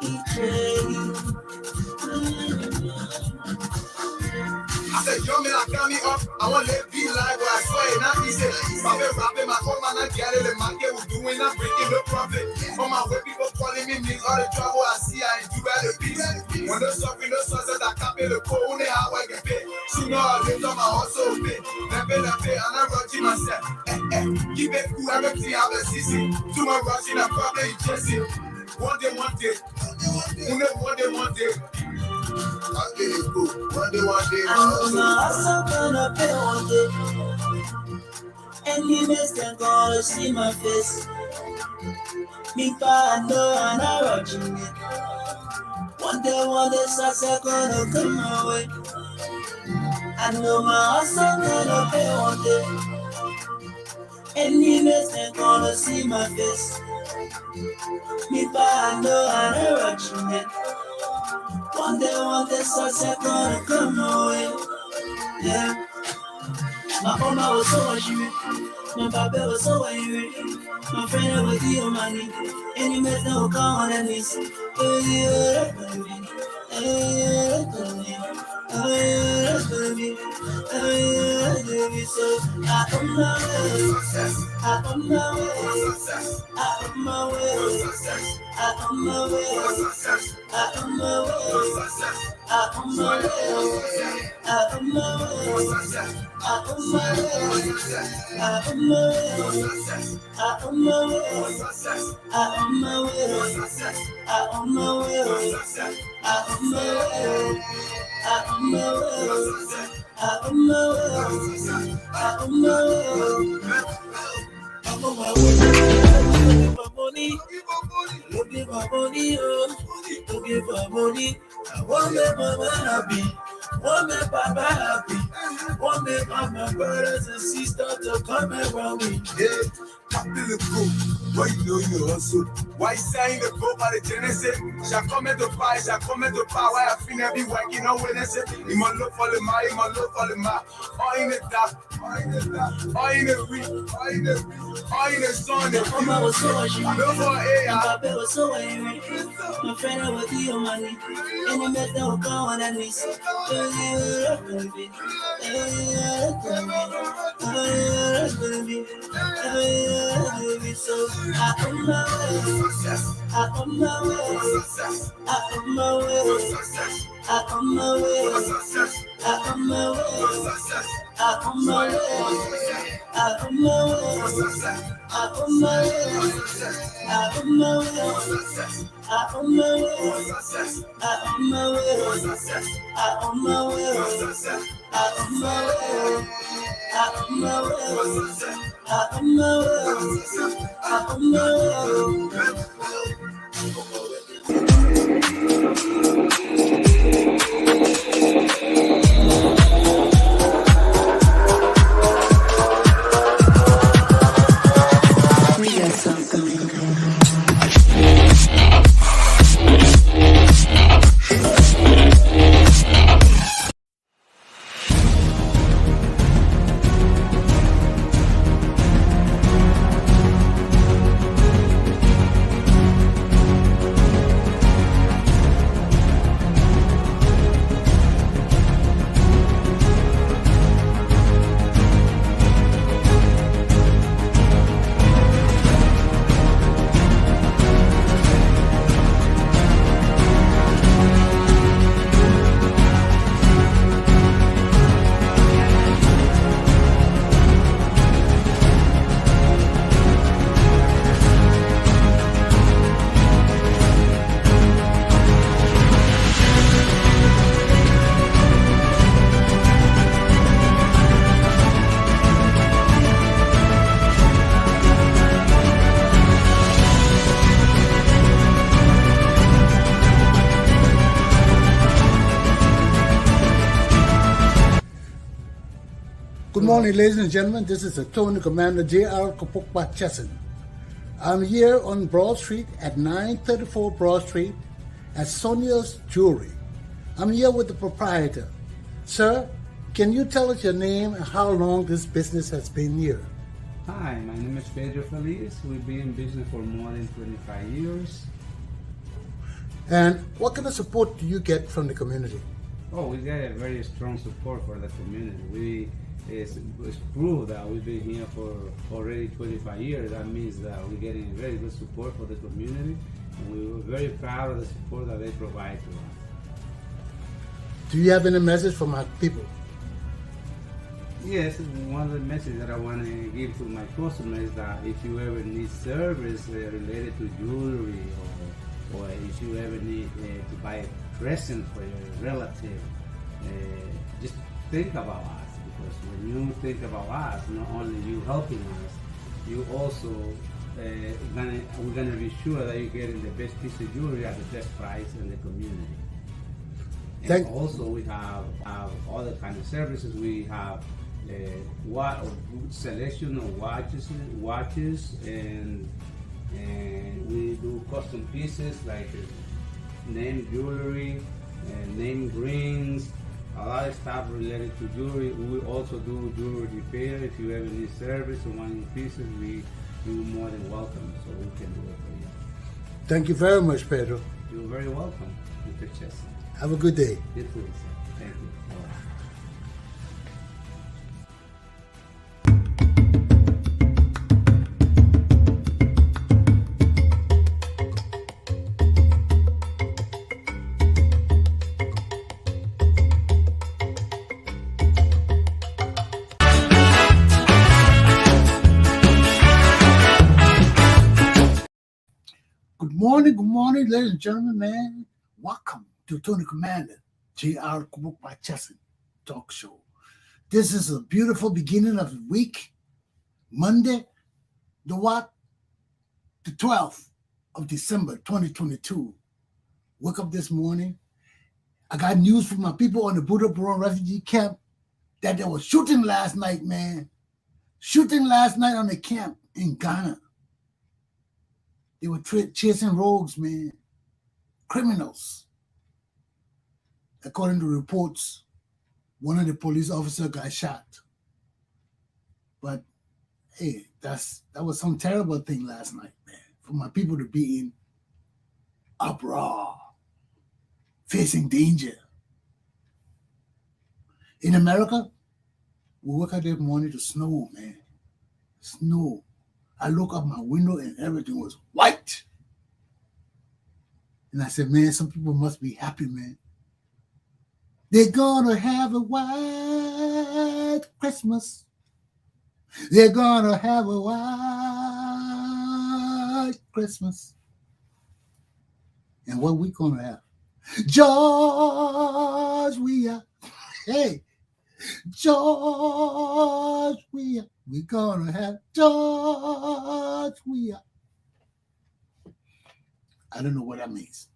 betray you. I said, yo, man, I got me up. I want to let be live, but I swear it not easy. My been rapping, my home, man, I get it. My get was doing, I'm breaking the profit. On my way, people calling me niggas, all the trouble I see, I ain't do at the beat. When the suffering, the sunset, I can't pay the poor, only how I get paid. Sooner or later, my hustle pay. Never, and I'm rushing myself. Keep it cool, everything I've been seeing. Too much rushing, I'm probably chasing. One day, one day. I'll get it cool. One day, I'm also gonna pay one day. Enemies can gonna see my face. Me pa know I'm not watching it. One day, success gonna come my way. I know my hustle gonna pay one day. Enemies can gonna see my face. Me pa know I'm not watching it. One day, success gonna come my way. Yeah. My mama was so angry. My papa was so angry. My friend was the money. Any mess that will come on and miss. So I'm looking for money, looking for money. I want make mama happy, want make papa happy, want make all my brothers and sisters to come around me. Yeah, captain the group, why you know you hustle? Why saying the group by the Genesis? Shall come at the fire, why I feel be working on Wednesday. You must look for the mile, you must look for the mile. All in the dark, all in the week, all in the sun. My mama was so angry, my papa was so angry. My friend was the money, and the mess that will come on and miss. So I'm on my Good morning, ladies and gentlemen. This is Attorney Commander Glapohkpa Chesson. I'm here on Broad Street at 934 Broad Street at Sonia's Jewelry. I'm here with the proprietor. Sir, can you tell us your name and how long this business has been here? Hi, my name is Pedro Feliz. We've been in business for more than 25 years. And what kind of support do you get from the community? Oh, we get a very strong support for the community. It's proved that we've been here for already 25 years. That means that we're getting very good support for the community, and we're very proud of the support that they provide to us. Do you have any message for my people? Yes, one of the messages that I want to give to my customers is that if you ever need service related to jewelry, or if you ever need to buy a present for your relative, just think about us, because when you think about us, not only you helping us, you also we're gonna be sure that you're getting the best piece of jewelry at the best price in the community. And also we have other kind of services. We have selection of watches, and we do custom pieces like name jewelry and name rings, a lot of stuff related to jewelry. We also do jewelry repair. If you ever need service or want new pieces, you're more than welcome, so we can do it for you. Thank you very much, Pedro. You're very welcome, Mr. Chesson. Have a good day. You too, sir. Thank you. Bye-bye. Good morning, ladies and gentlemen, man. Welcome to Tony Commander, Glapohkpa Chesson talk show. This is a beautiful beginning of the week, Monday, the 12th of December, 2022. Woke up this morning. I got news from my people on the Buddha Buron refugee camp that there was shooting last night, man. Shooting last night on the camp in Ghana. They were chasing rogues, man. Criminals. According to reports, one of the police officers got shot. But hey, that was some terrible thing last night, man. For my people to be in uproar, facing danger. In America, we woke up this morning to snow, man. Snow. I look up my window and everything was white. And I said, man, some people must be happy, man. They're gonna have a white Christmas. They're gonna have a white Christmas. And what we gonna have? George Weah. Hey, George Weah. We're gonna have George Weah. I don't know what that means.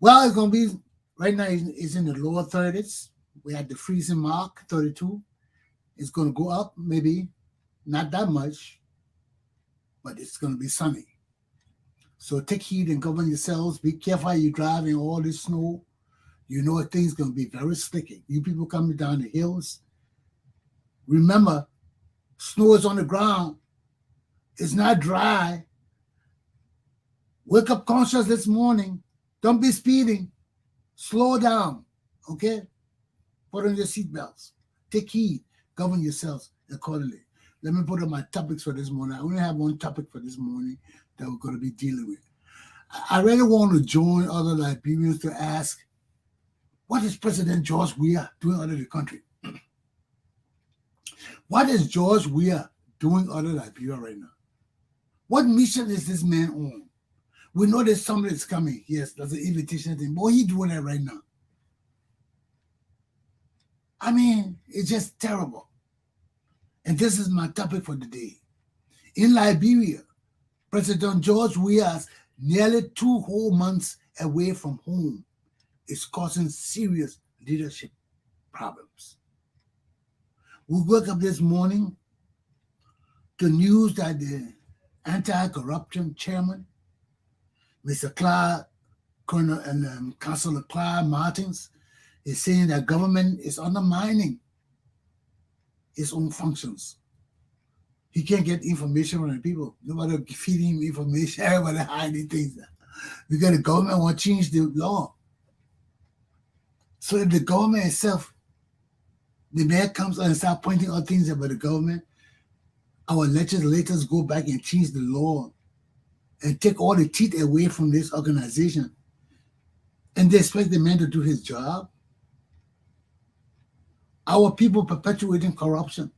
Well, it's gonna be right now. It's in the lower 30s. We had the freezing mark, 32. It's gonna go up, maybe not that much, but it's gonna be sunny. So take heed and govern yourselves. Be careful how you drive in all this snow. You know things gonna be very slicky. You people coming down the hills, remember, snow is on the ground. It's not dry. Wake up conscious this morning. Don't be speeding. Slow down, okay? Put on your seatbelts. Take heed. Govern yourselves accordingly. Let me put on my topics for this morning. I only have one topic for this morning that we're going to be dealing with. I really want to join other Liberians to ask, what is President George Weah doing out of the country? What is George Weah doing out of Liberia right now? What mission is this man on? We know there's somebody that's coming. Yes, there's an invitation thing. But he's doing that right now. I mean, it's just terrible. And this is my topic for the day. In Liberia, President George Weah, nearly 2 whole months away from home, is causing serious leadership problems. We woke up this morning to news that the anti-corruption chairman, Mr. Clyde, Colonel and Councilor Clyde Martins, is saying that government is undermining its own functions. He can't get information from the people. Nobody feeding him information. Everybody hiding things. because the government want to change the law. So if the government itself, the mayor comes and start pointing out things about the government, our legislators go back and change the law and take all the teeth away from this organization. And they expect the man to do his job. Our people perpetuating corruption.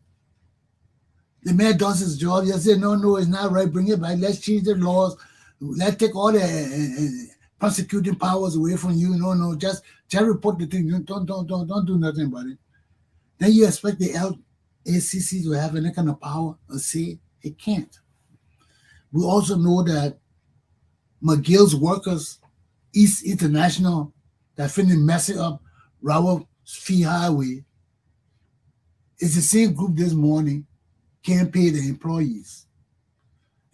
The mayor does his job. You say, no, it's not right. Bring it back. Let's change the laws. Let's take all the prosecuting powers away from you. No, just report the thing. Don't do nothing about it. Then you expect the LACC to have any kind of power or say it can't. We also know that McGill's workers, East International, that finished messing up Robert Fee Highway, is the same group this morning can't pay the employees.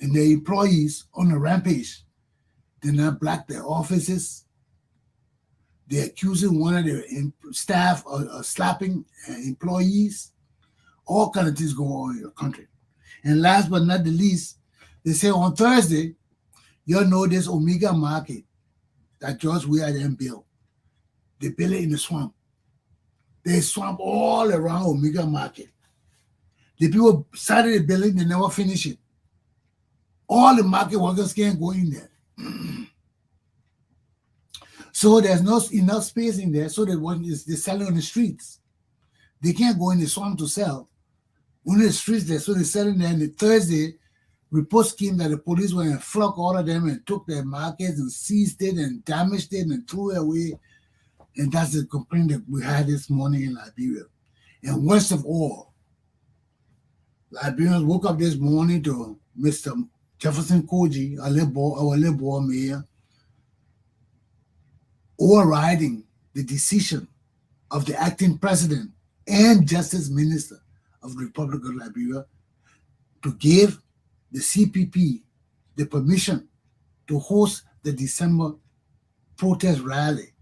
And the employees on a rampage, they not block their offices. They're accusing one of their staff of slapping employees. All kinds of things go on in your country. And last but not the least, they say on Thursday, you'll know this Omega market that George Weah then built. They built it in the swamp. They swamp all around Omega market. The people started the building, they never finish it. All the market workers can't go in there. So there's not enough space in there, so they're selling on the streets. They can't go in the swamp to sell. Only the streets there, so they're selling there. And the Thursday, reports came that the police went and flogged all of them and took their markets and seized it and damaged it and threw it away. And that's the complaint that we had this morning in Liberia. And worst of all, Liberians woke up this morning to Mr. Jefferson Koji, our Liberia mayor, overriding the decision of the acting president and justice minister of the Republic of Liberia to give the CPP the permission to host the December protest rally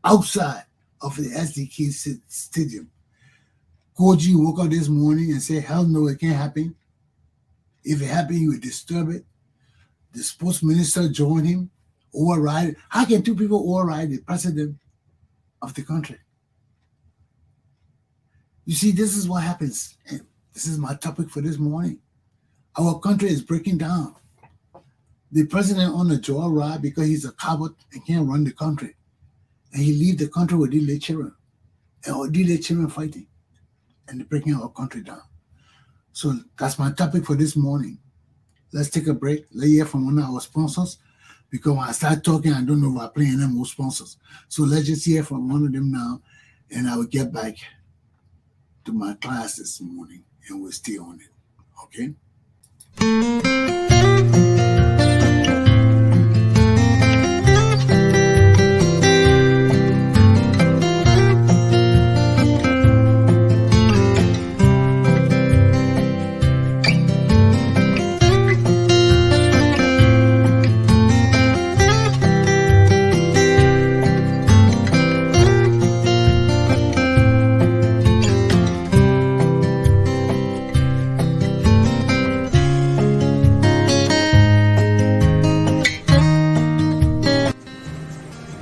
outside of the SDK Stadium. Koji woke up this morning and said, hell no, it can't happen. If it happened, he would disturb it. The sports minister joined him, override it. How can two people override the president of the country? You see, this is what happens. And this is my topic for this morning. Our country is breaking down. The president on a jaw ride because he's a coward and can't run the country. And he leave the country with little children. And little children fighting. And they're breaking our country down. So that's my topic for this morning. Let's take a break. Let's hear from one of our sponsors. Because when I start talking, I don't know if I'm playing them more sponsors. So let's just hear from one of them now. And I will get back to my class this morning. And we'll stay on it. Okay?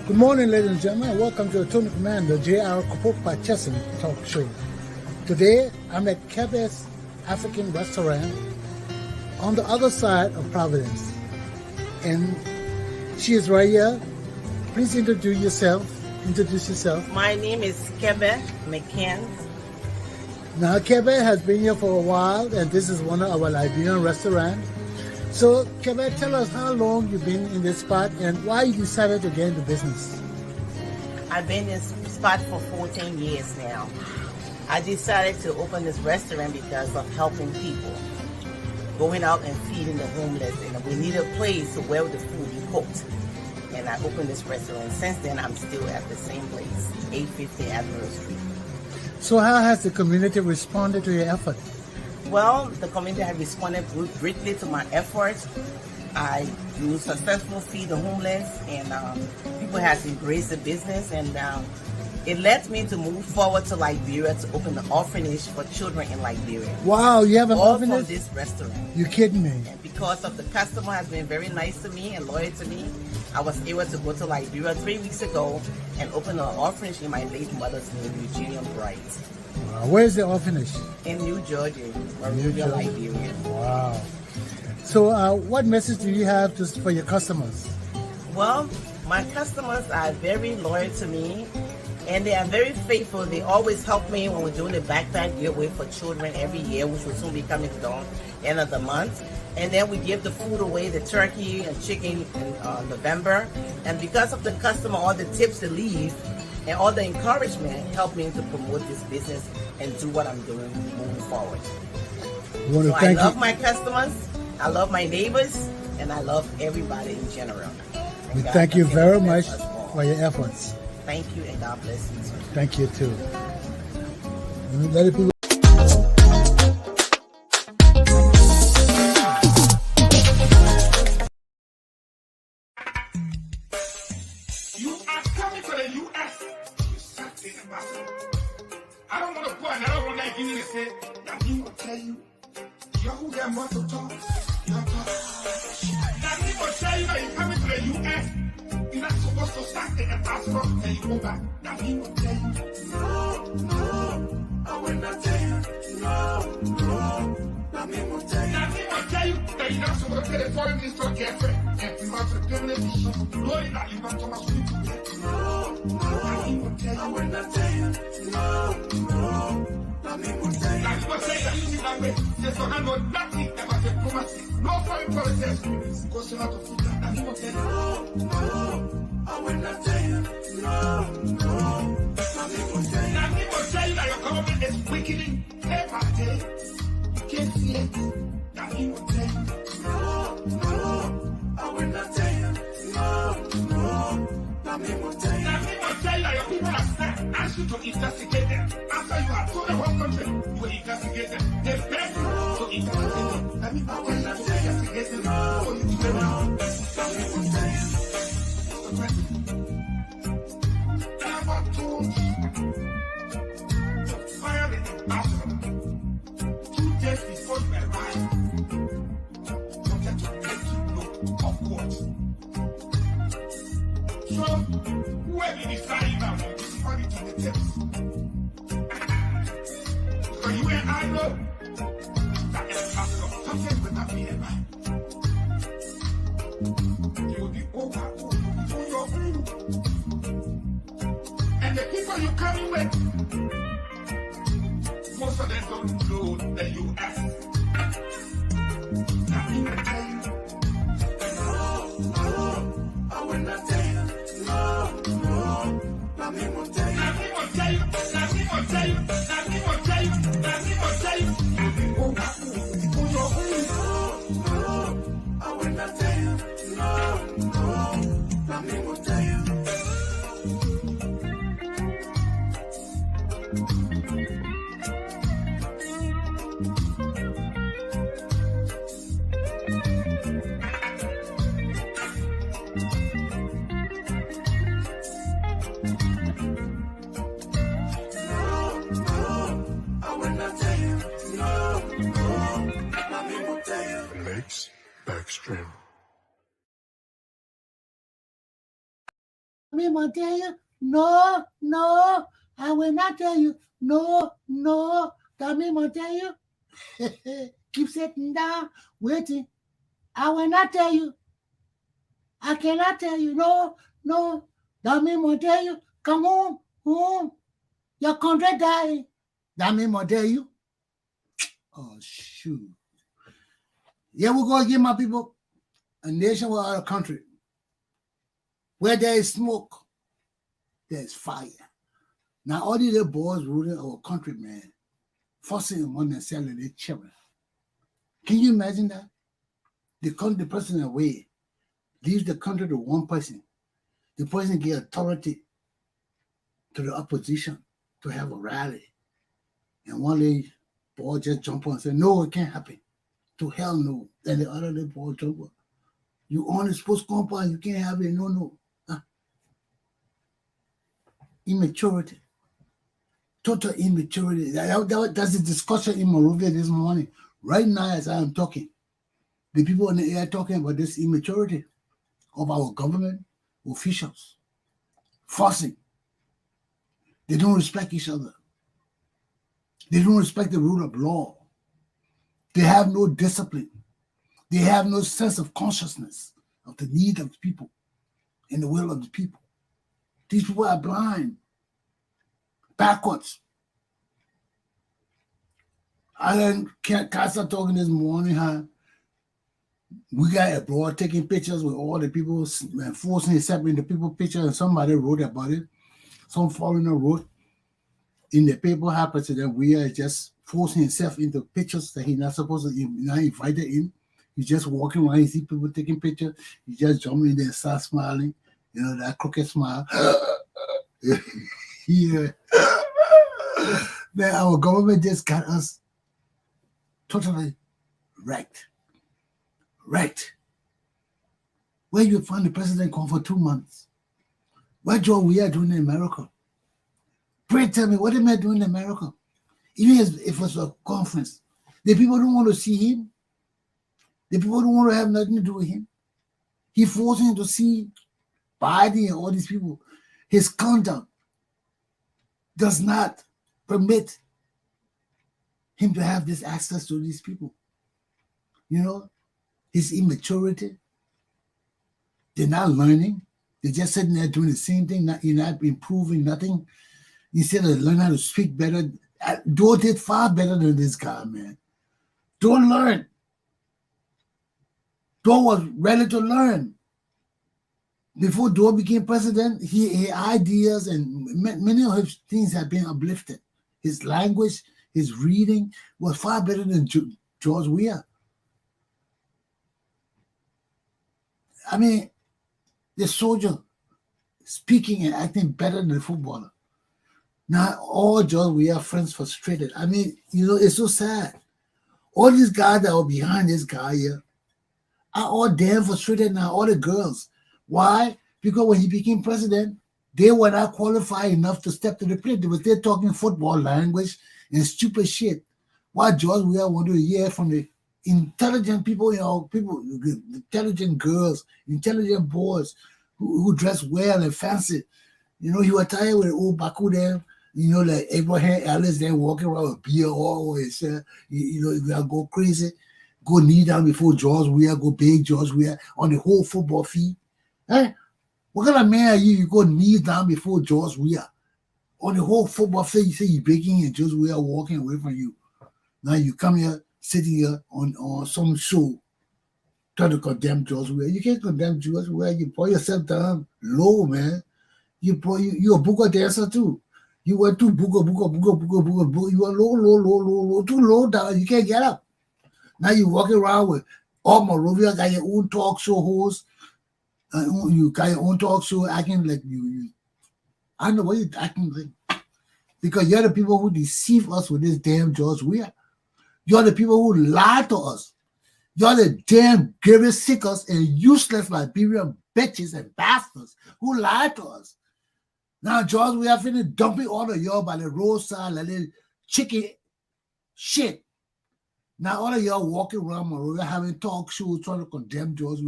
Good morning, ladies and gentlemen, and welcome to the Tony Commander Glapohkpa Chesson talk show. Today, I'm at Kebe's African restaurant on the other side of Providence. And she is right here. Please introduce yourself. My name is Kebe McCann. Now, Kebe has been here for a while, and this is one of our Liberian restaurants. So, Kebe, tell us how long you've been in this spot and why you decided to get into business. I've been in this spot for 14 years now. I decided to open this restaurant because of helping people, going out and feeding the homeless, and we need a place to where the food be cooked. And I opened this restaurant. Since then, I'm still at the same place, 850 Admiral Street. So how has the community responded to your effort? Well, the community has responded greatly to my efforts. I successfully feed the homeless, and people have embraced the business, and It led me to move forward to Liberia to open an orphanage for children in Liberia. Wow, you have an All orphanage? from this restaurant. You kidding me? And because of the customer has been very nice to me and loyal to me, I was able to go to Liberia 3 weeks ago and open an orphanage in my late mother's name, Eugenia Bright. Wow. Where is the orphanage? In New Jersey, Liberia, Liberia. Wow. So what message do you have for your customers? Well, my customers are very loyal to me and they are very faithful. They always help me when we're doing the backpack giveaway for children every year, which will soon be coming down end of the month. And then we give the food away, the turkey and chicken in November. And because of the customer, all the tips they leave and all the encouragement help me to promote this business and do what I'm doing moving forward. So I love my customers, I love my neighbors, and I love everybody in general. We thank you very much for your efforts. Thank you, and God bless you. Thank you too. Let it be. You are coming to the U.S. I don't want to go and I don't want to give you the say that he will tell you. You're who they want to talk. You're talking. That he will tell you that you're coming to the U.S. You're not supposed to start the passport and you go back. That he will tell you. No, I will not tell you. No. That he will tell you. That he will tell you that you're not supposed to pay the foreign minister to get free. And you have to pay the issue. Knowing that you want to much people. No. That he will tell you. I will not tell you. No. That he will tell you. That he will say that you see that way. There's no handle nothing about diplomacy. No foreign policy experience. Because you're not a fool. That he will tell you. No. I will not tell you. No. That he will tell you. That he will tell you that your government is weakening day by day. You can't see it. That he will tell you. No. I will not tell you. No. That he will tell you. That he will tell you that your people are sent. Ask you to investigate them. After you have told the whole country, you will investigate them. They beg you to investigate them. I mean, I will not investigate them. So you do them now. That he will tell you. Mr. President, never told you to fire the ambassador 2 days before you arrived. Wanted to make you know of what. So, where did he sign now? Money to the tips. Because you and I know that ambassador something will not be in mind. You will be over on your own. And the people you're coming with, most of them don't know the U.S. Now he will tell you. No, I will not tell you. No. Now he will tell you. Now he will tell you. Now he will tell you. Now he will tell you. Now he will tell you. You'll be over on your own. No, I will not tell you. No. Now he will tell you. Backstream. Me won't tell you. No. I will not tell you. No. That me won't tell you. Keep sitting down, waiting. I will not tell you. I cannot tell you. No. That me won't tell you. Come home. Your country die. That me won't tell you. Oh, shoot. Yeah, we're going to give my people a nation without a country. Where there is smoke, there is fire. Now, all these little boys ruling our country, man, forcing them on and selling their children. Can you imagine that? They call the person away, leaves the country to one person. The person gives authority to the opposition to have a rally. And one little boy just jump on and say, no, it can't happen. To hell no. And the other little boy jump on. You only supposed to compound, you can't have it, no. Immaturity. Total immaturity. That's the discussion in Monrovia this morning. Right now, as I am talking, the people in the air talking about this immaturity of our government officials. Forcing. They don't respect each other. They don't respect the rule of law. They have no discipline. They have no sense of consciousness of the need of the people and the will of the people. These people are blind, backwards. I then can't start talking this morning how we got abroad taking pictures with all the people and forcing accepting the people picture, and somebody wrote about it. Some foreigner wrote in the paper how President Weah is just forcing himself into pictures that he's not supposed to, not invited in. He's just walking around, you see people taking pictures, he just jumping in there and start smiling, that crooked smile. Yeah. Man, our government just got us totally wrecked. Wrecked. Where you find the president gone for 2 months? What George Weah doing in America? Pray tell me, what am I doing in America? Even if it was a conference, the people don't want to see him. The people don't want to have nothing to do with him. He forcing him to see Biden and all these people. His conduct does not permit him to have this access to these people. His immaturity. They're not learning. They're just sitting there doing the same thing. You're not improving nothing. Instead of learning how to speak better, Doe did far better than this guy, man. Doe learned. Doe was ready to learn. Before Doe became president, his ideas and many of his things have been uplifted. His language, his reading was far better than George Weah. I mean, the soldier speaking and acting better than the footballer. Now, all George Weah friends frustrated. I mean, it's so sad. All these guys that are behind this guy here are all damn frustrated now, all the girls. Why? Because when he became president, they were not qualified enough to step to the plate. They were still talking football language and stupid shit. Why George Weah wanted to hear from the intelligent people, intelligent girls, intelligent boys who dress well and fancy. He was tired with old Baku there, like Abraham Ellis there walking around with beer all his you gotta go crazy, go knee down before George Weah, go beg George Weah on the whole football field. Hey, what kind of man are you? You go knee down before George Weah on the whole football field. You say you're begging and George Weah walking away from you. Now you come here, sitting here on some show, trying to condemn George Weah. You can't condemn George Weah. You pull yourself down low, man. You're a booger dancer too. You went to booger. You are low, too low down. You can't get up. Now you walking around with all Monrovia, got your own talk show host. You got your own talk show acting like you. I don't know what you're acting like. Because you're the people who deceive us with this damn George Weah. You're the people who lie to us. You're the damn giving sickers and useless Liberian bitches and bastards who lie to us. Now, George, we are finna dumping all of y'all by the roadside like little chicken shit. Now, all of y'all walking around Monrovia having talk shows trying to condemn George.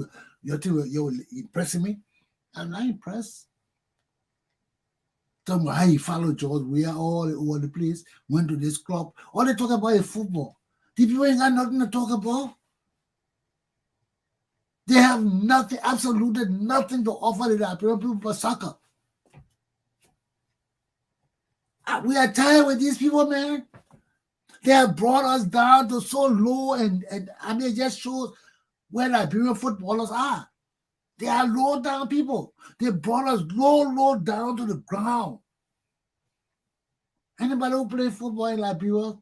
You're impressing me? I'm not impressed. Talking about how he followed George Weah all over the place, went to this club. All they talk about is football. These people ain't got nothing to talk about. They have nothing, absolutely nothing to offer to the Liberian people but soccer. We are tired with these people, man. They have brought us down to so low, and I mean, it just shows where Liberian footballers are. They are low down people. They brought us low down to the ground. Anybody who play football in Liberia,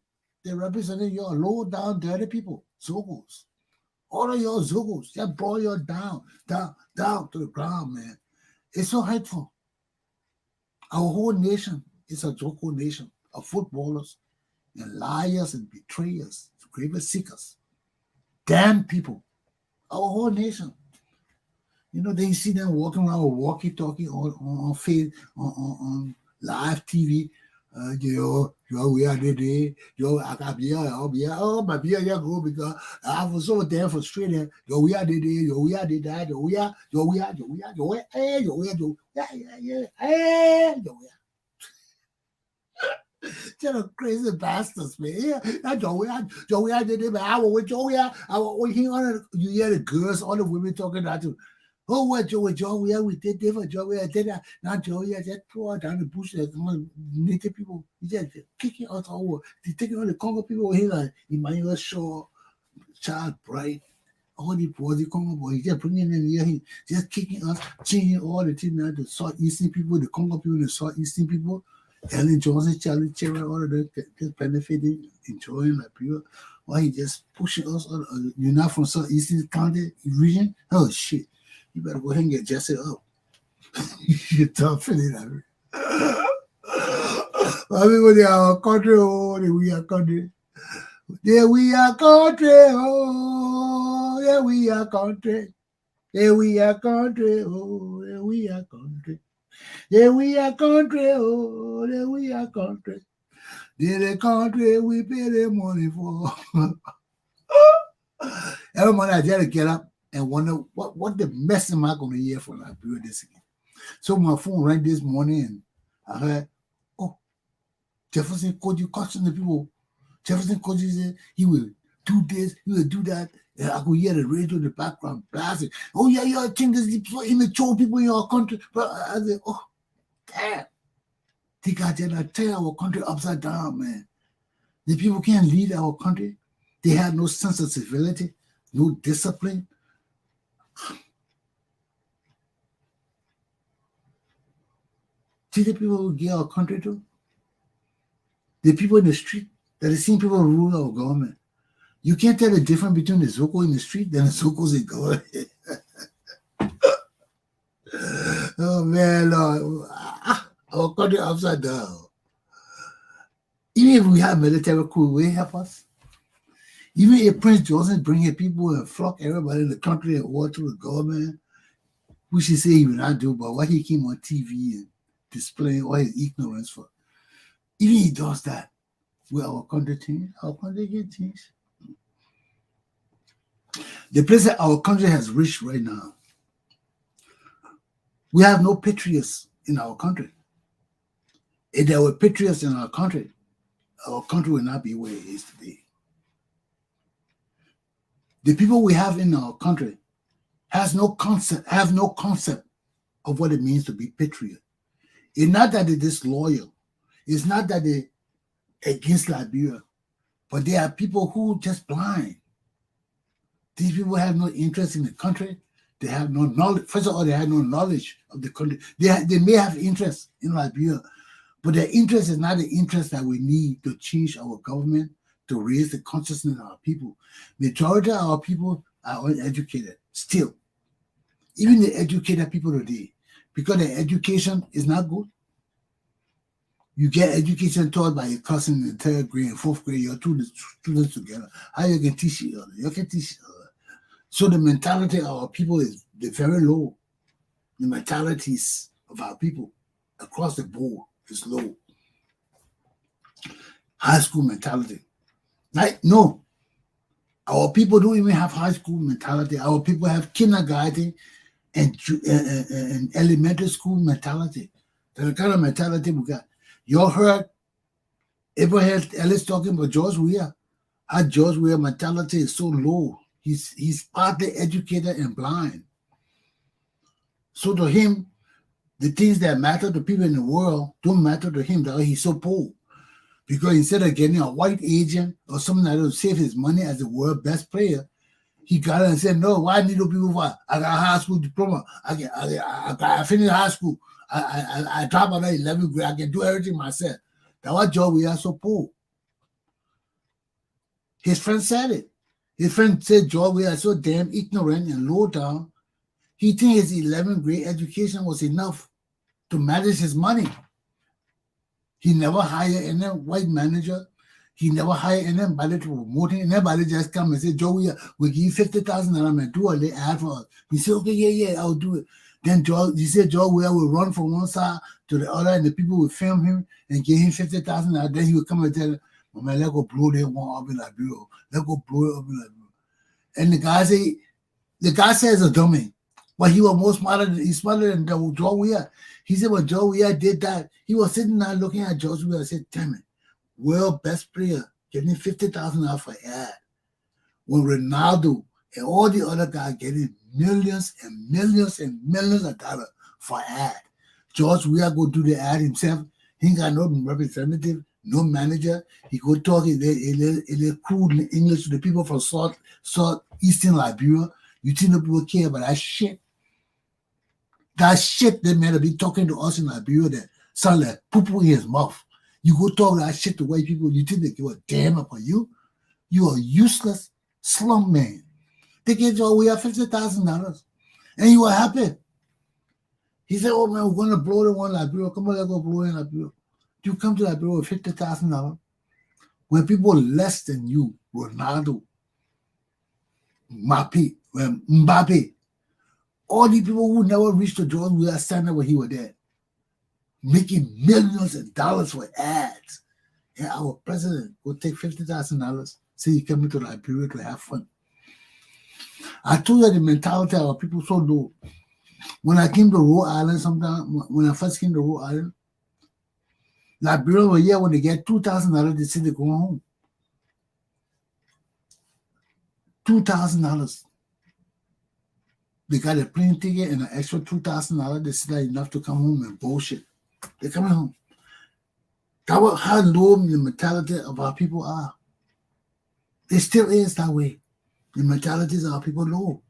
they represent your low down, dirty people, Zogos. All of your Zogos, they brought you down to the ground, man. It's so hateful. Our whole nation is a Zogo nation of footballers and liars and betrayers, grave seekers. Damn people. Our whole nation. Then you see them walking around with walkie-talkie on live TV. We are there. I got beer. Oh, my beer, go because I was so damn frustrated. We are there. We are there. We are. Just crazy bastards, man. Yeah, that's Joey. I did it, but I was with Joey. I was hearing you hear the girls, all the women talking about you. Oh, what Joey, we did different. Joey, I did that. Now Joey, I just throw down the bush like native people. He just kicking us over. He's taking all the Congo people here, like Emmanuel Shaw, Charles Bright, all the boys, the Congo boys. He just bringing them here. He just kicking us, changing all the things now. The Southeastern people, the Congo people, the Southeastern people. Ellen Johnson, Charlie Cherry, all of them just benefiting, enjoying Liberia. Why he just pushing us on? You're not from Southeastern County region? Oh shit! You better go ahead and get Jesse up. You're tough in it. I mean, when they are country, oh, we are country. There we are country, oh, yeah, we are country. There we are country, oh, yeah, we are country. Yeah, we are country, oh, yeah, we are country. Yeah, the country we pay the money for. Every morning I just get up and wonder what the mess am I going to hear from Liberia this again. So my phone rang this morning and I heard, oh, Jefferson Koji caution the people. Jefferson Koji said he will do this, he will do that. And I could hear the radio in the background blasting. Oh, yeah, I think this is so immature people in our country. But I said, oh, damn. They got to tear our country upside down, man. The people can't lead our country. They have no sense of civility, no discipline. See the people who give our country to? The people in the street, that the same people who rule our government. You can't tell the difference between the Zoko in the street and the Zokos in government. Oh, man, Lord. Our country upside down. Even if we have military coup, will it help us? Even if Prince Johnson bring here people and flock everybody in the country and war to the government, we should say he will not do, but why he came on TV and displaying all his ignorance for? Even he does that, will our country change? Our country can change. The place that our country has reached right now, we have no patriots in our country. If there were patriots in our country will not be where it is today. The people we have in our country have no concept of what it means to be patriot. It's not that they're disloyal. It's not that they're against Liberia, but they are people who are just blind. These people have no interest in the country. They have no knowledge. First of all, they have no knowledge of the country. They may have interest in Liberia, but their interest is not the interest that we need to change our government, to raise the consciousness of our people. Majority of our people are uneducated still. Even the educated people today, because their education is not good. You get education taught by your cousin in the third grade and fourth grade, your two students together. How you can teach each other? You can teach each other. So the mentality of our people is very low. The mentalities of our people across the board is low. High school mentality. Like, no. Our people don't even have high school mentality. Our people have kindergarten and elementary school mentality. That's the kind of mentality we got. You ever heard Ellis talking about George Weah? How George Weah mentality is so low. He's partly educated and blind. So to him, the things that matter to people in the world don't matter to him. That he's so poor. Because instead of getting a white agent or someone that will save his money as the world best player, he got it and said, no, why need those people for? I got a high school diploma. I finished high school. I dropped out of 11th grade. I can do everything myself. That's why George Weah is so poor. His friend said it. His friend said George Weah is so damn ignorant and low down. He thinks his 11th grade education was enough to manage his money. He never hired any white manager. He never hired anybody to promote him. Anybody just come and say, Joe, we'll give you $50,000 and do a little ad for us. He said, okay, yeah, I'll do it. Then you said George Weah would run from one side to the other, and the people would film him and give him 50,000. Then he would come and tell them, "Oh man, let's go blow that one up in Liberia. Let's go blow it up in Liberia." And the guy says a dummy, but he was smarter than George Weah. He said when George Weah did that, he was sitting there looking at George Weah and said, "Damn it, world best player getting 50,000 for ad, when Ronaldo and all the other guys getting millions and millions and millions of dollars for ad. George Weah go do the ad himself. He ain't got no representative, no manager. He go talk in a crude English to the people from southeastern Liberia. You think the people care about that shit? That shit they man be talking to us in Liberia that sound like poo-poo in his mouth. You go talk that shit to white people, you think they give a damn about you? You are useless slum man. They gave George Weah $50,000. And he was happy. He said, "Oh man, we're gonna blow the one Liberia. Come on, let's go blow in Liberia." You come to Liberia with $50,000 when people less than you, Ronaldo, Mbappe, all the people who never reached the George Weah standard when he was there, making millions of dollars for ads. And our president will take $50,000, say he coming to Liberia to have fun. I told you the mentality of our people so low. When I came to Rhode Island when I first came to Rhode Island, Liberia was here when they get $2,000, they say they're going home. $2,000. They got a plane ticket and an extra $2,000. They say that's enough to come home and bullshit. They're coming home. That was how low the mentality of our people are. It still is that way. The mentalities of our people low.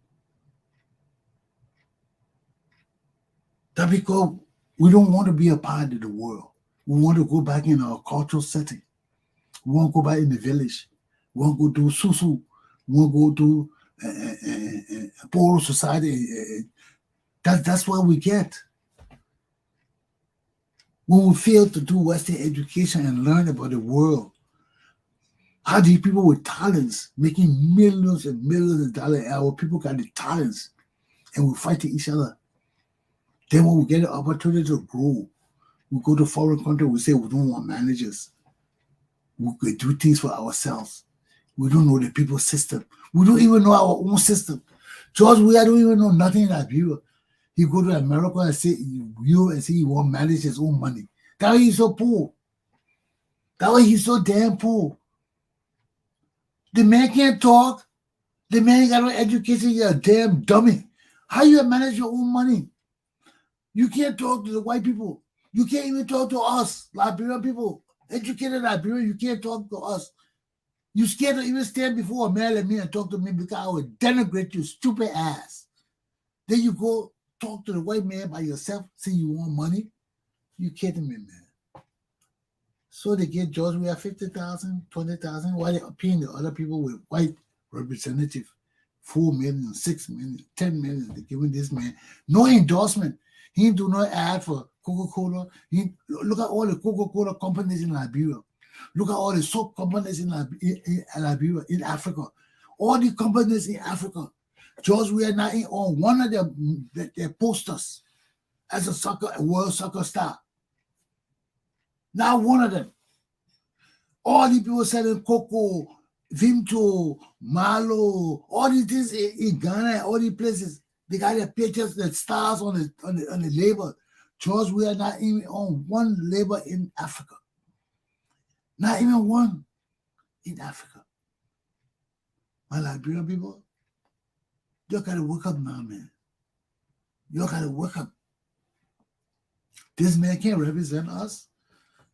That's because we don't want to be a part of the world. We want to go back in our cultural setting. We want to go back in the village. We want to go do susu. We want to go to poor society. That's what we get. When we fail to do Western education and learn about the world, how these people with talents making millions and millions of dollars, our people got the talents, and we fight each other. Then when we get the opportunity to grow, we go to foreign country, we say we don't want managers. We could do things for ourselves. We don't know the people's system. We don't even know our own system. George Weah don't even know nothing in Liberia. He go to America and say he want to manage his own money. That's why he's so poor. That's why he's so damn poor. The man can't talk. The man ain't got no education. You're a damn dummy. How you manage your own money? You can't talk to the white people. You can't even talk to us, Liberian people. Educated Liberian, you can't talk to us. You scared to even stand before a man like me and talk to me because I would denigrate you, stupid ass. Then you go talk to the white man by yourself, say you want money. You kidding me, man. So they get George Weah 50,000, 20,000, while they're paying the other people with white representative 4 million, 6 million, 10 million. They're giving this man no endorsement. He didn't do no ad for Coca-Cola. Look at all the Coca-Cola companies in Liberia. Look at all the soap companies in Liberia, in Africa. All the companies in Africa. George Weah not on one of their posters as a world soccer star. Not one of them. All the people selling Coco, Vimto, Malo, all these things in Ghana, all these places, they got their pictures, the stars on the label. George Weah not even on one label in Africa. Not even one in Africa. My Liberian people, you gotta wake up now, man. You gotta wake up. This man can't represent us.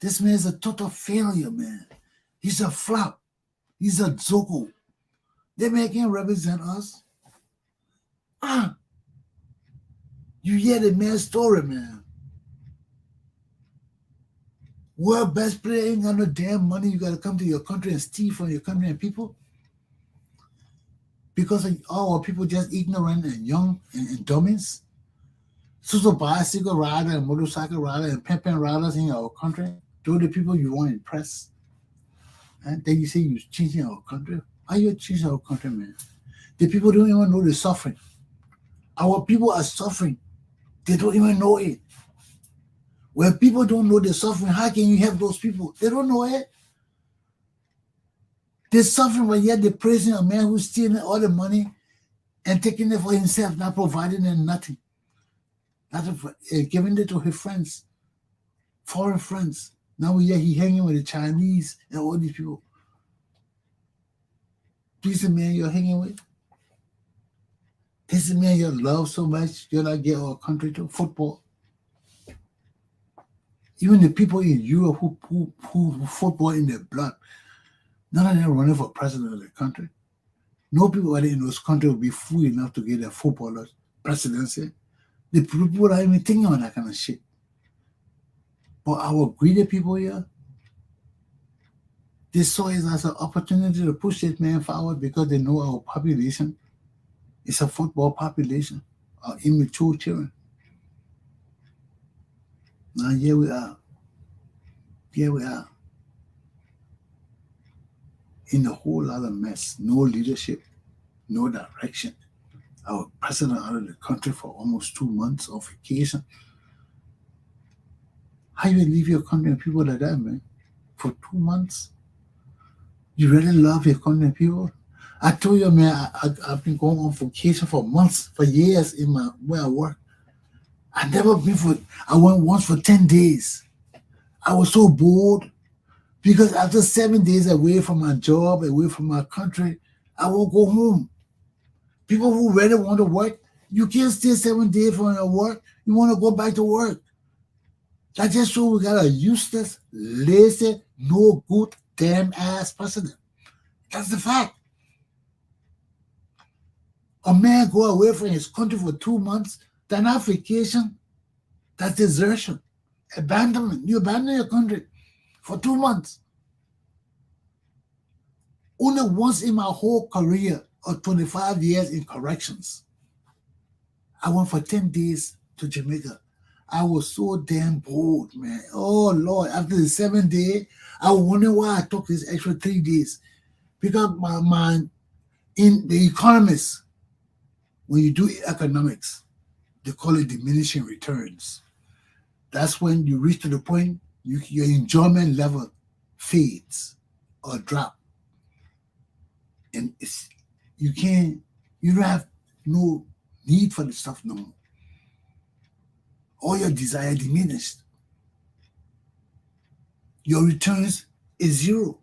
This man is a total failure, man. He's a flop. He's a zoko. That man can't represent us. You hear the man's story, man. World best player ain't got no damn money. You gotta come to your country and steal from your country and people. Because all our people just ignorant and young and dummies. So bicycle rider and motorcycle rider and pimping riders in our country. Those are the people you want to impress. And then you say you're changing our country. How you change our country, man? The people don't even know the suffering. Our people are suffering. They don't even know it. When people don't know they're suffering, how can you help those people? They don't know it. They're suffering, but yet they're praising a man who's stealing all the money and taking it for himself, not providing them nothing. Giving it to his friends, foreign friends. Now he hanging with the Chinese and all these people. This is the man you're hanging with. This is the man you love so much. You're not get our country to football. Even the people in Europe who football in their blood, none of them running for president of the country. No people in those countries will be fool enough to get their footballers presidency. The people are even thinking on that kind of shit. But our greedy people here, they saw it as an opportunity to push this man forward because they know our population is a football population, our immature children. Now here we are. Here we are. In a whole lot of mess. No leadership, no direction. Our president out of the country for almost 2 months on vacation. How you leave your country and people like that, man? For 2 months? You really love your country and people? I told you, man, I've been going on vacation for months, for years in where I work. I went once for 10 days. I was so bored because after 7 days away from my job, away from my country, I won't go home. People who really want to work, you can't stay 7 days from your work. You want to go back to work. That just shows we got a useless, lazy, no good, damn ass president. That's the fact. A man go away from his country for 2 months, that's not vacation, that's desertion, abandonment. You abandon your country for 2 months. Only once in my whole career of 25 years in corrections, I went for 10 days to Jamaica. I was so damn bored, man. Oh, Lord. After the 7th day, I wonder why I took this extra 3 days. Because my mind, in the economists, when you do economics, they call it diminishing returns. That's when you reach to the point your enjoyment level fades or drop. And you don't have no need for the stuff no more. All your desire diminished. Your returns is zero.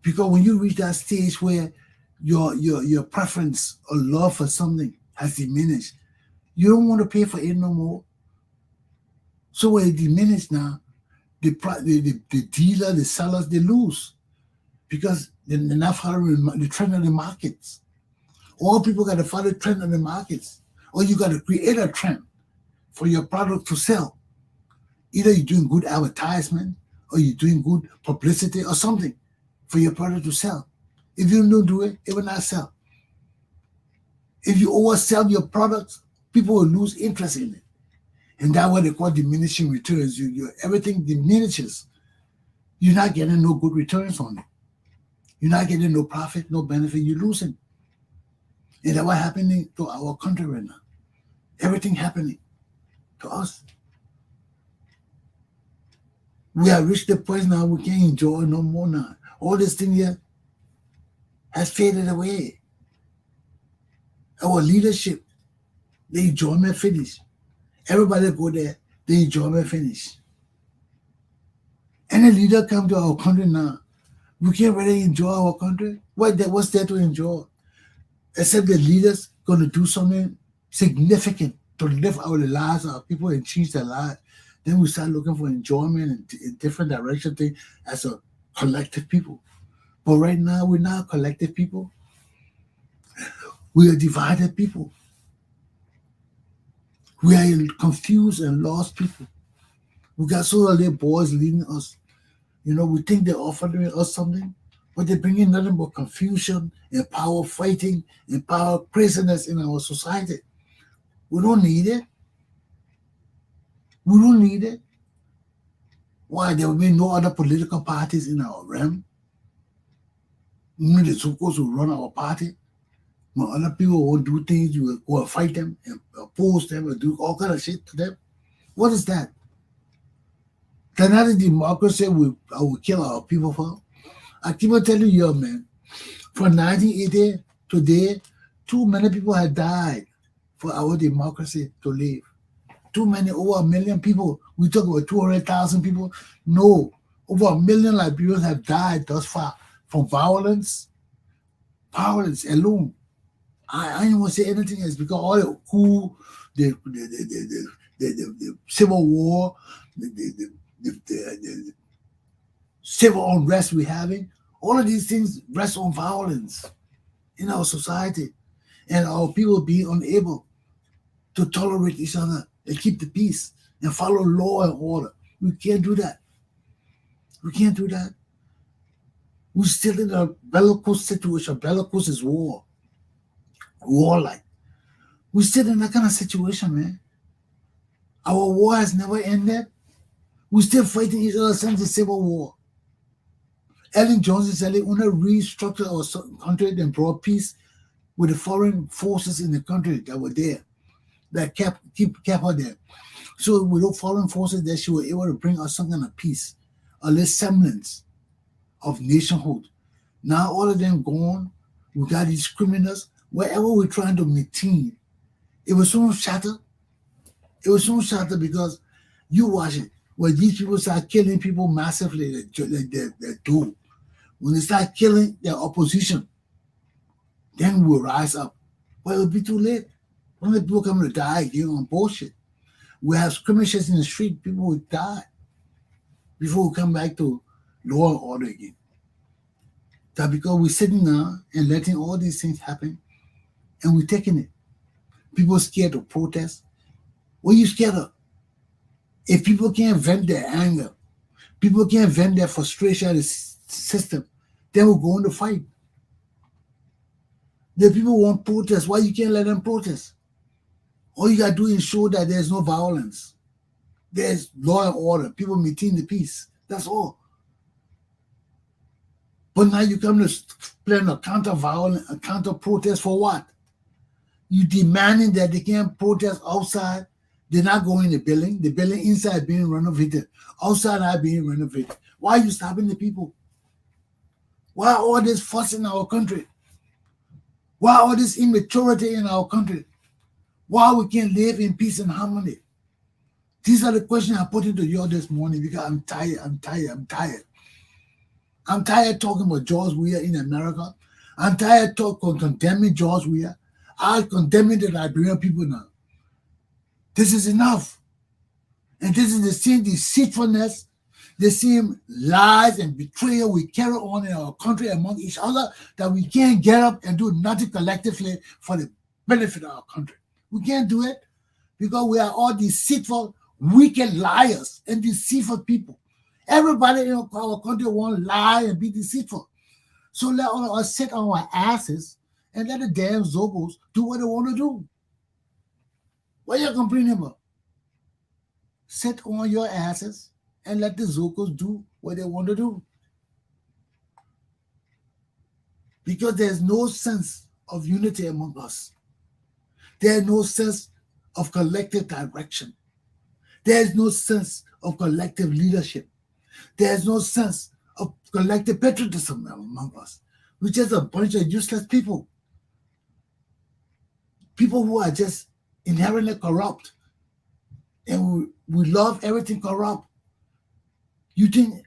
Because when you reach that stage where your preference or love for something has diminished, you don't want to pay for it no more. So when it diminished now, the dealer, the sellers, they lose because they're not following the trend of the markets. All people got to follow the trend of the markets, or you got to create a trend for your product to sell. Either you're doing good advertisement or you're doing good publicity or something for your product to sell. If you don't do it, it will not sell. If you oversell your products, people will lose interest in it. And that's what they call diminishing returns. Everything diminishes. You're not getting no good returns on it. You're not getting no profit, no benefit. You're losing. And that's what's happening to our country right now. Everything happening to us. We have reached the point now we can't enjoy no more now. All this thing here has faded away. Our leadership, the enjoyment finished. Everybody go there, the enjoyment finished. Any leader come to our country now, we can't really enjoy our country. What's there to enjoy? Except the leaders going to do something significant to lift our lives, our people, and change their lives. Then we start looking for enjoyment in different directions as a collective people. But right now, we're not a collective people. We are divided people. We are confused and lost people. We got so many boys leading us. We think they're offering us something, but they're bringing nothing but confusion and power fighting and power craziness in our society. We don't need it. We don't need it. Why? There will be no other political parties in our realm. Only the Sukos who run our party. When other people will do things, you will go fight them and oppose them and do all kind of shit to them. What is that? That's not a democracy I will kill our people for. I keep on telling you, man, from 1980 today, too many people have died for our democracy to live. Too many, over 1 million people. We talk about 200,000 people. No, over 1 million Liberians have died thus far from violence. Violence alone. I don't want to say anything else because all the coup, the civil war, the civil unrest we're having, all of these things rest on violence in our society and our people being unable to tolerate each other and keep the peace and follow law and order. We can't do that. We can't do that. We're still in a bellicose situation. Bellicose is war. Warlike. We're still in that kind of situation, man. Our war has never ended. We're still fighting each other since the Civil War. Ellen Johnson said they want to restructure our country and brought peace with the foreign forces in the country that were there, that kept her there. So with those foreign forces there, she was able to bring us some kind of peace, a little semblance of nationhood. Now all of them gone. We got these criminals. Wherever we're trying to maintain, it was so shattered. It was so shattered because you watch it. When these people start killing people massively, they do. When they start killing their opposition, then we'll rise up. But it'll be too late. When the people come to die again on bullshit, we have skirmishes in the street, people will die before we come back to law and order again. That because we're sitting now and letting all these things happen and we're taking it. People scared to protest. What are you scared of? If people can't vent their anger, people can't vent their frustration at the system, then we'll go on to fight. The people want protest. Why you can't let them protest? All you gotta do is ensure that there's no violence. There's law and order. People maintain the peace. That's all. But now you come to plan a counter-violence, a counter-protest for what? You demanding that they can't protest outside. They're not going in the building. The building inside being renovated. Outside not being renovated. Why are you stopping the people? Why all this fuss in our country? Why all this immaturity in our country? Why we can't live in peace and harmony? These are the questions I put into you this morning because I'm tired. I'm tired talking about George Weah in America. I'm tired condemning George Weah. I'm condemning the Liberian people now. This is enough. And this is the same deceitfulness, the same lies and betrayal we carry on in our country among each other that we can't get up and do nothing collectively for the benefit of our country. We can't do it because we are all deceitful, wicked liars and deceitful people. Everybody in our country want to lie and be deceitful. So let all of us sit on our asses and let the damn Zogos do what they want to do. What are you complaining about? Sit on your asses and let the Zogos do what they want to do. Because there's no sense of unity among us. There's no sense of collective direction. There's no sense of collective leadership. There's no sense of collective patriotism among us. We're just a bunch of useless people. People who are just inherently corrupt. And we love everything corrupt. You think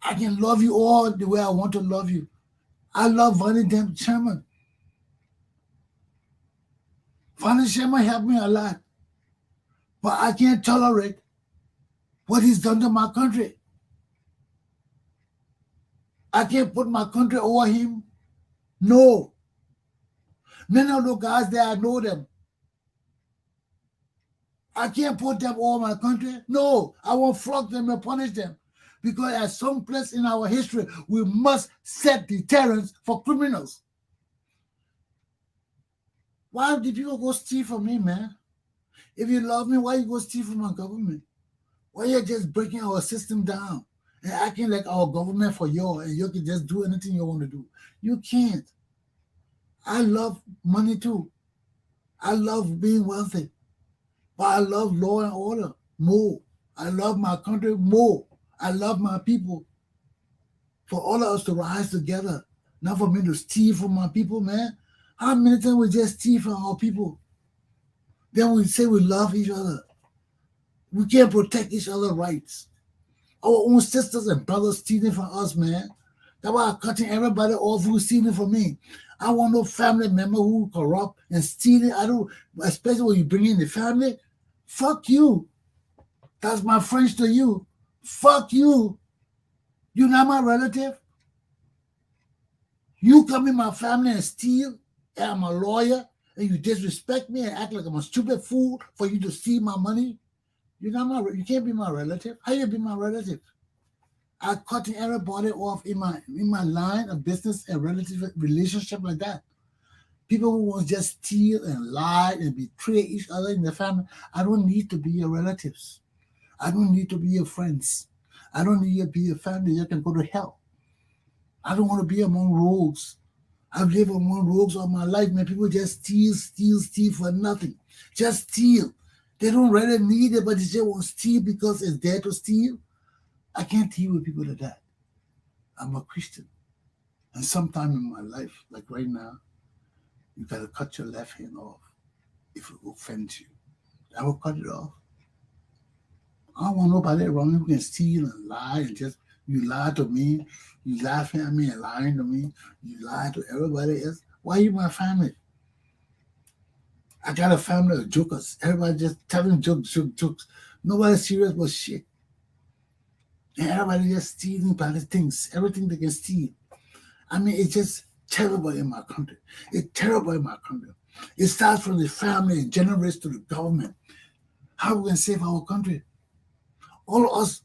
I can love you all the way I want to love you? I love Vonnie Dem Sherman. Vonnie Sherman helped me a lot. But I can't tolerate what he's done to my country. I can't put my country over him. No. Many of those guys there, I know them. I can't put them over my country. No, I won't flog them and punish them. Because at some place in our history, we must set deterrents for criminals. Why do people go steal from me, man? If you love me, why you go steal from our government? Why you just breaking our system down and acting like our government for you and you can just do anything you want to do? You can't. I love money too. I love being wealthy. But I love law and order more. I love my country more. I love my people. For all of us to rise together, not for me to steal from my people, man. How many times we just steal from our people? Then we say we love each other. We can't protect each other's rights. Our own sisters and brothers stealing from us, man. That's why I'm cutting everybody off who's stealing from me. I want no family member who corrupt and stealing. I don't, especially when you bring in the family. Fuck you. That's my French to you. Fuck you. You're not my relative. You come in my family and steal, and I'm a lawyer, and you disrespect me and act like I'm a stupid fool for you to steal my money. You can't be my relative. How you be my relative? I cutting everybody off in my line of business and relationship like that. People who want to just steal and lie and betray each other in the family. I don't need to be your relatives. I don't need to be your friends. I don't need to be your family. You can go to hell. I don't want to be among rogues. I've lived among rogues all my life, man. People just steal for nothing. Just steal. They don't really need it, but they just want to steal because it's there to steal. I can't deal with people like that. I'm a Christian. And sometime in my life, like right now, you got to cut your left hand off if it offends you. I will cut it off. I don't want nobody around me who can steal and lie and just, you lie to me, you laughing at me and lying to me, you lie to everybody else. Why are you my family? I got a family of jokers. Everybody just telling jokes. Nobody's serious but shit. And everybody just stealing by the things, everything they can steal. I mean, it's just terrible in my country. It's terrible in my country. It starts from the family and generates to the government. How we can save our country? All of us,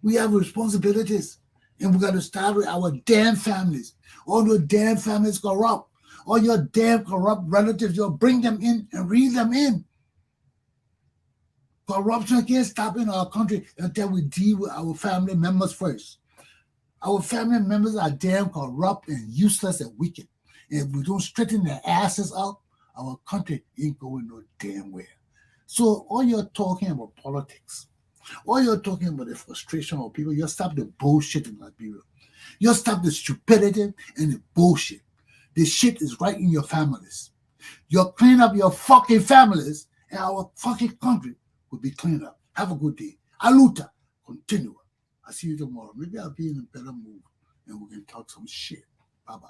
we have responsibilities. And we got to start with our damn families. All your damn families corrupt. All your damn corrupt relatives, you'll bring them in and reel them in. Corruption can't stop in our country until we deal with our family members first. Our family members are damn corrupt and useless and wicked. And if we don't straighten their asses up, our country ain't going no damn where. So all you're talking about politics, all you're talking about the frustration of people, you stop the bullshit in Liberia. You stop the stupidity and the bullshit. The shit is right in your families. You clean up your fucking families and our fucking country will be cleaned up. Have a good day. Aluta. Continue. I'll see you tomorrow. Maybe I'll be in a better mood and we can talk some shit. Bye-bye.